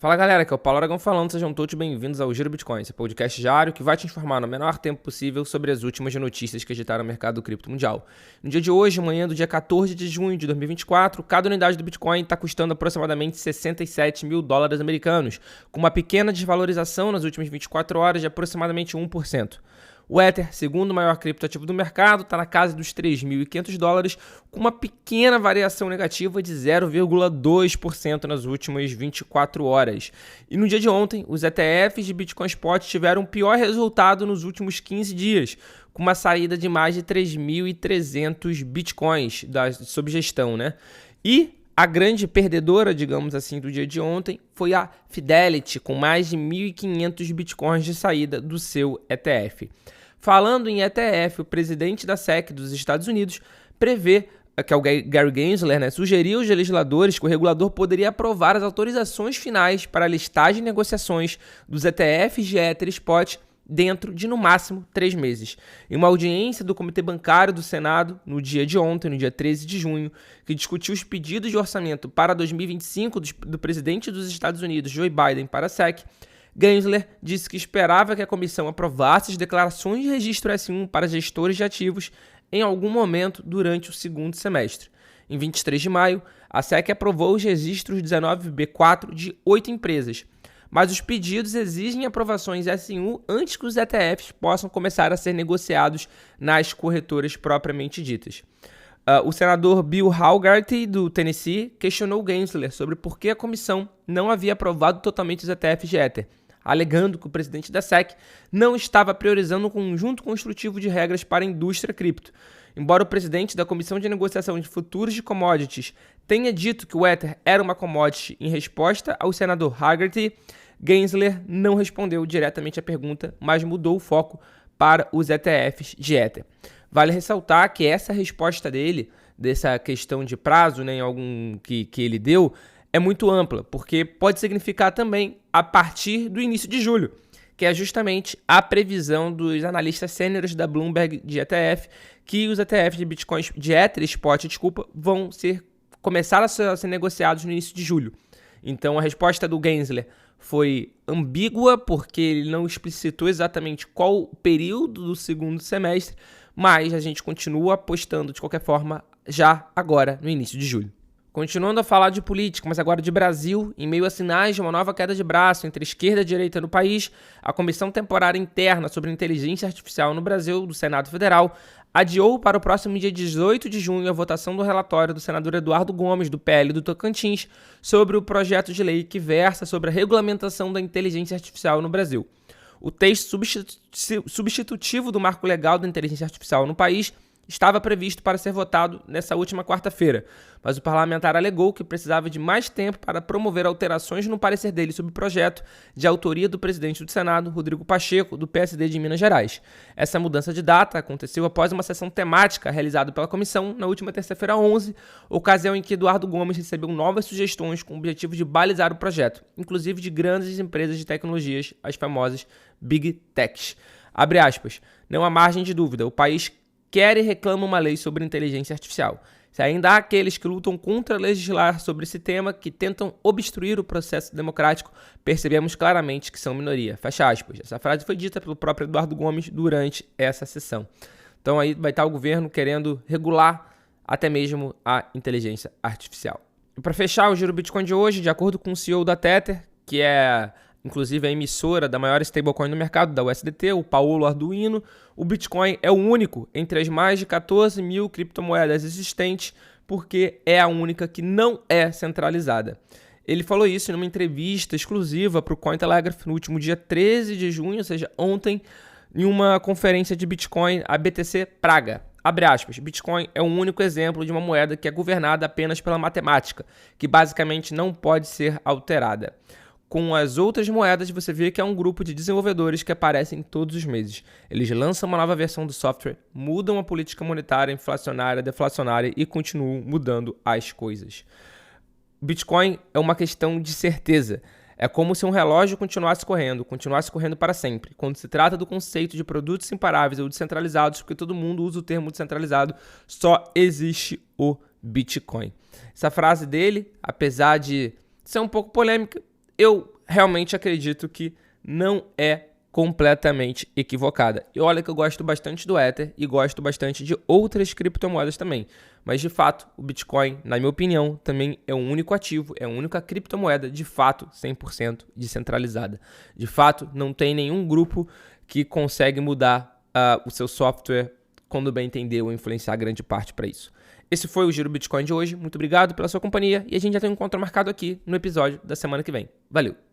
Fala galera, aqui é o Paulo Aragão falando, sejam todos bem-vindos ao Giro Bitcoin, esse podcast diário que vai te informar no menor tempo possível sobre as últimas notícias que agitaram o mercado cripto mundial. No dia de hoje, manhã do dia 14 de junho de 2024, cada unidade do Bitcoin está custando aproximadamente 67 mil dólares americanos, com uma pequena desvalorização nas últimas 24 horas de aproximadamente 1%. O Ether, segundo maior criptoativo do mercado, está na casa dos 3.500 dólares, com uma pequena variação negativa de 0,2% nas últimas 24 horas. E no dia de ontem, os ETFs de Bitcoin Spot tiveram o pior resultado nos últimos 15 dias, com uma saída de mais de 3.300 Bitcoins sob gestão, né? E a grande perdedora, digamos assim, do dia de ontem foi a Fidelity, com mais de 1.500 Bitcoins de saída do seu ETF. Falando em ETF, o presidente da SEC dos Estados Unidos prevê, que é o Gary Gensler, sugeriu aos legisladores que o regulador poderia aprovar as autorizações finais para a listagem e negociações dos ETFs de Ether Spot dentro de, no máximo, 3 meses. Em uma audiência do Comitê Bancário do Senado, no dia de ontem, no dia 13 de junho, que discutiu os pedidos de orçamento para 2025 do presidente dos Estados Unidos, Joe Biden, para a SEC, Gensler disse que esperava que a comissão aprovasse as declarações de registro S1 para gestores de ativos em algum momento durante o segundo semestre. Em 23 de maio, a SEC aprovou os registros 19B4 de 8 empresas, mas os pedidos exigem aprovações S1 antes que os ETFs possam começar a ser negociados nas corretoras propriamente ditas. O senador Bill Haugarty, do Tennessee, questionou Gensler sobre por que a comissão não havia aprovado totalmente os ETFs de Ether, alegando que o presidente da SEC não estava priorizando um conjunto construtivo de regras para a indústria cripto. Embora o presidente da Comissão de Negociação de Futuros de Commodities tenha dito que o Ether era uma commodity em resposta ao senador Haugarty, Gensler não respondeu diretamente à pergunta, mas mudou o foco para os ETFs de Ether. Vale ressaltar que essa resposta dele, dessa questão de prazo, em algum que ele deu, é muito ampla, porque pode significar também a partir do início de julho, que é justamente a previsão dos analistas sêniores da Bloomberg de ETF, que os ETFs de Bitcoin, de Ether Spot, vão começar a ser negociados no início de julho. Então a resposta do Gensler foi ambígua, porque ele não explicitou exatamente qual o período do segundo semestre, mas a gente continua apostando de qualquer forma já agora no início de julho. Continuando a falar de política, mas agora de Brasil, em meio a sinais de uma nova queda de braço entre esquerda e direita no país, a Comissão Temporária Interna sobre Inteligência Artificial no Brasil, do Senado Federal, adiou para o próximo dia 18 de junho a votação do relatório do senador Eduardo Gomes, do PL do Tocantins, sobre o projeto de lei que versa sobre a regulamentação da inteligência artificial no Brasil. O texto substitutivo do marco legal da inteligência artificial no país estava previsto para ser votado nessa última quarta-feira, mas o parlamentar alegou que precisava de mais tempo para promover alterações no parecer dele sobre o projeto, de autoria do presidente do Senado, Rodrigo Pacheco, do PSD de Minas Gerais. Essa mudança de data aconteceu após uma sessão temática realizada pela comissão na última terça-feira 11, ocasião em que Eduardo Gomes recebeu novas sugestões com o objetivo de balizar o projeto, inclusive de grandes empresas de tecnologias, as famosas Big Techs. Abre aspas, não há margem de dúvida, o país quer e reclama uma lei sobre inteligência artificial. Se ainda há aqueles que lutam contra legislar sobre esse tema, que tentam obstruir o processo democrático, percebemos claramente que são minoria. Fecha aspas. Essa frase foi dita pelo próprio Eduardo Gomes durante essa sessão. Então aí vai estar o governo querendo regular até mesmo a inteligência artificial. E para fechar o Giro Bitcoin de hoje, de acordo com o CEO da Tether, que é inclusive a emissora da maior stablecoin do mercado, da USDT, o Paolo Arduino, o Bitcoin é o único entre as mais de 14 mil criptomoedas existentes, porque é a única que não é centralizada. Ele falou isso numa entrevista exclusiva para o Cointelegraph no último dia 13 de junho, ou seja, ontem, em uma conferência de Bitcoin, a BTC Praga. Abre aspas, Bitcoin é o único exemplo de uma moeda que é governada apenas pela matemática, que basicamente não pode ser alterada. Com as outras moedas, você vê que é um grupo de desenvolvedores que aparecem todos os meses. Eles lançam uma nova versão do software, mudam a política monetária, inflacionária, deflacionária e continuam mudando as coisas. Bitcoin é uma questão de certeza. É como se um relógio continuasse correndo para sempre. Quando se trata do conceito de produtos imparáveis ou descentralizados, porque todo mundo usa o termo descentralizado, só existe o Bitcoin. Essa frase dele, apesar de ser um pouco polêmica, eu realmente acredito que não é completamente equivocada. E olha que eu gosto bastante do Ether e gosto bastante de outras criptomoedas também. Mas, de fato, o Bitcoin, na minha opinião, também é o único ativo, é a única criptomoeda, de fato, 100% descentralizada. De fato, não tem nenhum grupo que consegue mudar o seu software quando bem entender ou influenciar grande parte para isso. Esse foi o Giro Bitcoin de hoje. Muito obrigado pela sua companhia e a gente já tem um encontro marcado aqui no episódio da semana que vem. Valeu!